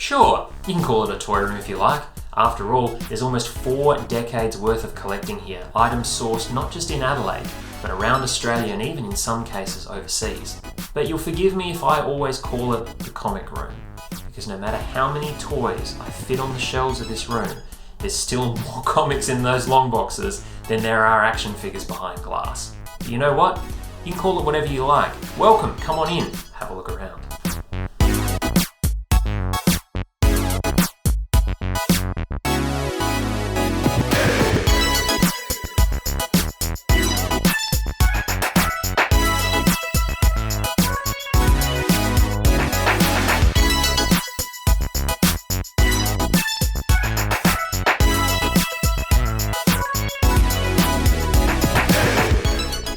Sure, you can call it a toy room if you like. After all, there's almost 4 decades worth of collecting here, items sourced not just in Adelaide, but around Australia and even in some cases overseas. But you'll forgive me if I always call it the comic room, because no matter how many toys I fit on the shelves of this room, there's still more comics in those long boxes than there are action figures behind glass. But you know what? You can call it whatever you like. Welcome, come on in, have a look around.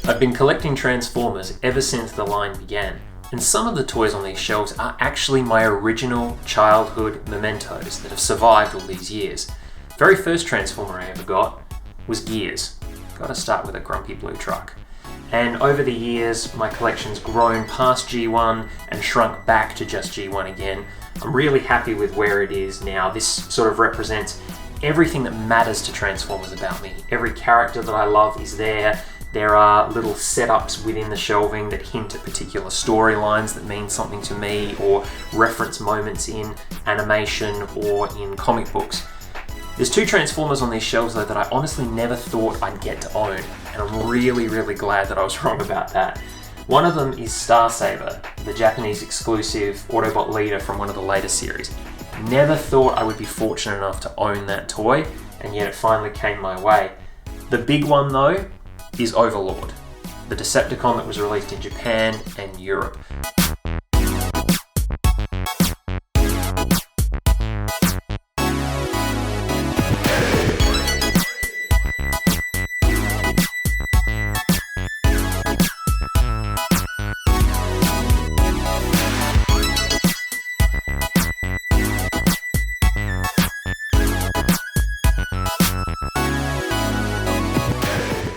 I've been collecting Transformers ever since the line began, and some of the toys on these shelves are actually my original childhood mementos that have survived all these years. The very first Transformer I ever got was Gears. Gotta start with a grumpy blue truck. And over the years, my collection's grown past G1 and shrunk back to just G1 again. I'm really happy with where it is now. This sort of represents everything that matters to Transformers about me. Every character that I love is there. There are little setups within the shelving that hint at particular storylines that mean something to me, or reference moments in animation or in comic books. There's 2 Transformers on these shelves though that I honestly never thought I'd get to own, and I'm really glad that I was wrong about that. One of them is Star Saber, the Japanese exclusive Autobot leader from one of the later series. Never thought I would be fortunate enough to own that toy, and yet it finally came my way. The big one though is Overlord, the Decepticon that was released in Japan and Europe.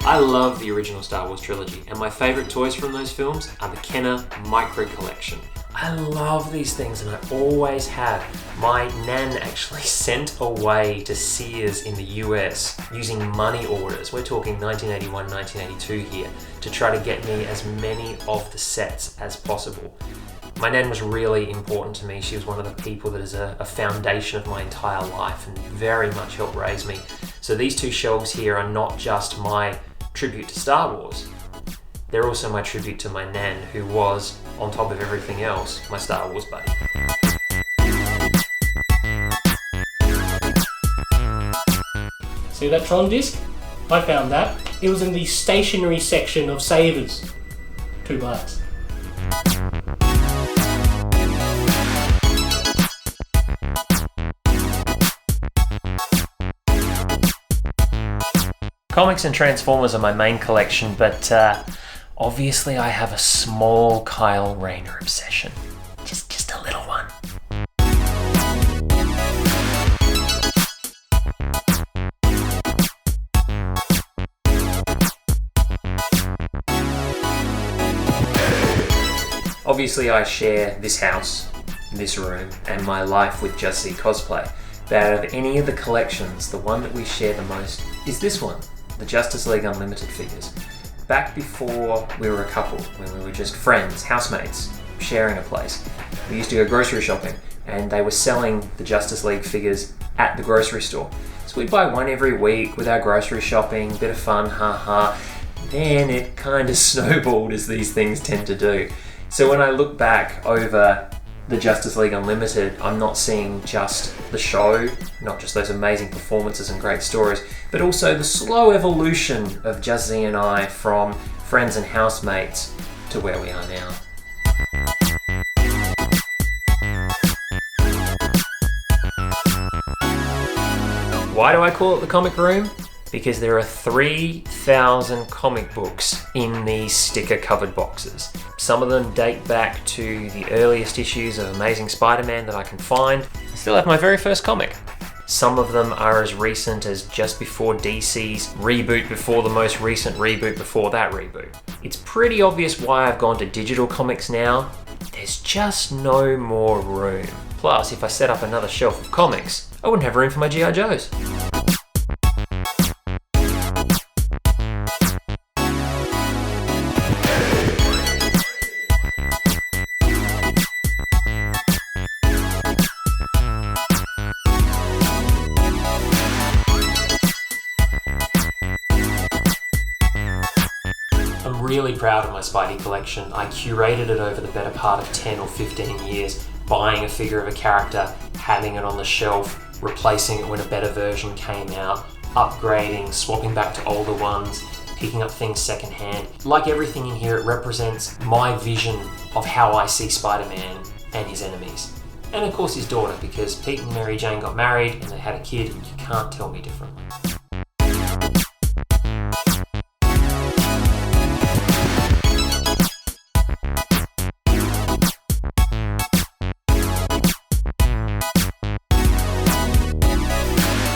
I love the original Star Wars trilogy, and my favourite toys from those films are the Kenner Micro Collection. I love these things, and I always have. My nan actually sent away to Sears in the US using money orders, we're talking 1981, 1982 here, to try to get me as many of the sets as possible. My nan was really important to me. She was one of the people that is a foundation of my entire life and very much helped raise me. So these 2 shelves here are not just my tribute to Star Wars, they're also my tribute to my nan, who was, on top of everything else, my Star Wars buddy. See that Tron disc? I found that. It was in the stationery section of Savers. $2. Comics and Transformers are my main collection, but obviously I have a small Kyle Rayner obsession. Just a little one. Obviously I share this house, this room, and my life with Just Z Cosplay. But out of any of the collections, the one that we share the most is this one. The Justice League Unlimited figures. Back before we were a couple, when we were just friends, housemates, sharing a place, we used to go grocery shopping, and they were selling the Justice League figures at the grocery store. So we'd buy one every week with our grocery shopping, bit of fun, haha. Then it kind of snowballed, as these things tend to do. So when I look back over the Justice League Unlimited, I'm not seeing just the show, not just those amazing performances and great stories, but also the slow evolution of Just Z and I from friends and housemates to where we are now. Why do I call it the comic room? Because there are 3,000 comic books in these sticker-covered boxes. Some of them date back to the earliest issues of Amazing Spider-Man that I can find. I still have my very first comic. Some of them are as recent as just before DC's reboot before the most recent reboot before that reboot. It's pretty obvious why I've gone to digital comics now. There's just no more room. Plus, if I set up another shelf of comics, I wouldn't have room for my G.I. Joes. I'm really proud of my Spidey collection. I curated it over the better part of 10 or 15 years, buying a figure of a character, having it on the shelf, replacing it when a better version came out, upgrading, swapping back to older ones, picking up things secondhand. Like everything in here, it represents my vision of how I see Spider-Man and his enemies. And of course his daughter, because Pete and Mary Jane got married and they had a kid, and you can't tell me differently.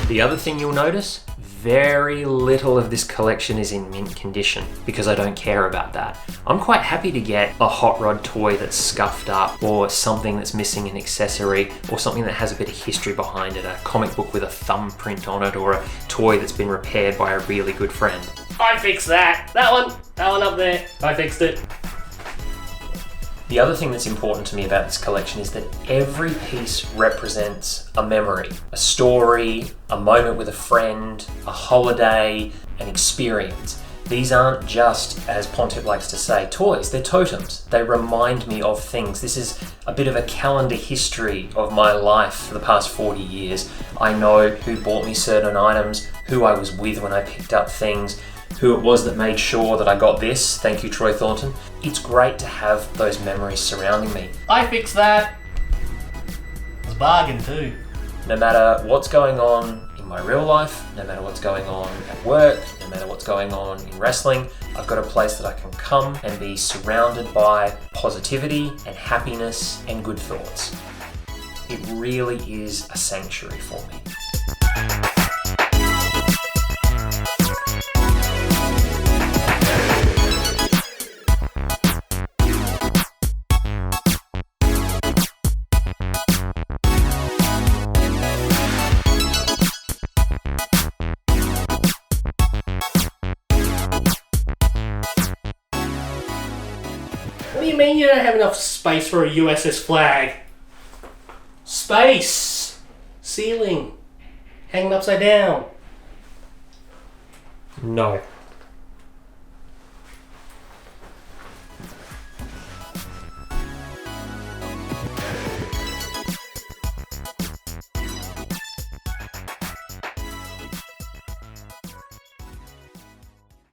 The other thing you'll notice, very little of this collection is in mint condition, because I don't care about that. I'm quite happy to get a hot rod toy that's scuffed up, or something that's missing an accessory, or something that has a bit of history behind it, a comic book with a thumbprint on it, or a toy that's been repaired by a really good friend. I fixed that. That one up there. I fixed it. The other thing that's important to me about this collection is that every piece represents a memory, a story, a moment with a friend, a holiday, an experience. These aren't just, as Pontip likes to say, toys, they're totems. They remind me of things. This is a bit of a calendar history of my life for the past 40 years. I know who bought me certain items, who I was with when I picked up things, who it was that made sure that I got this. Thank you, Troy Thornton. It's great to have those memories surrounding me. I fixed that. It was a bargain too. No matter what's going on in my real life, no matter what's going on at work, no matter what's going on in wrestling, I've got a place that I can come and be surrounded by positivity and happiness and good thoughts. It really is a sanctuary for me. What do you mean you don't have enough space for a USS flag? Space! Ceiling! Hanging upside down. No.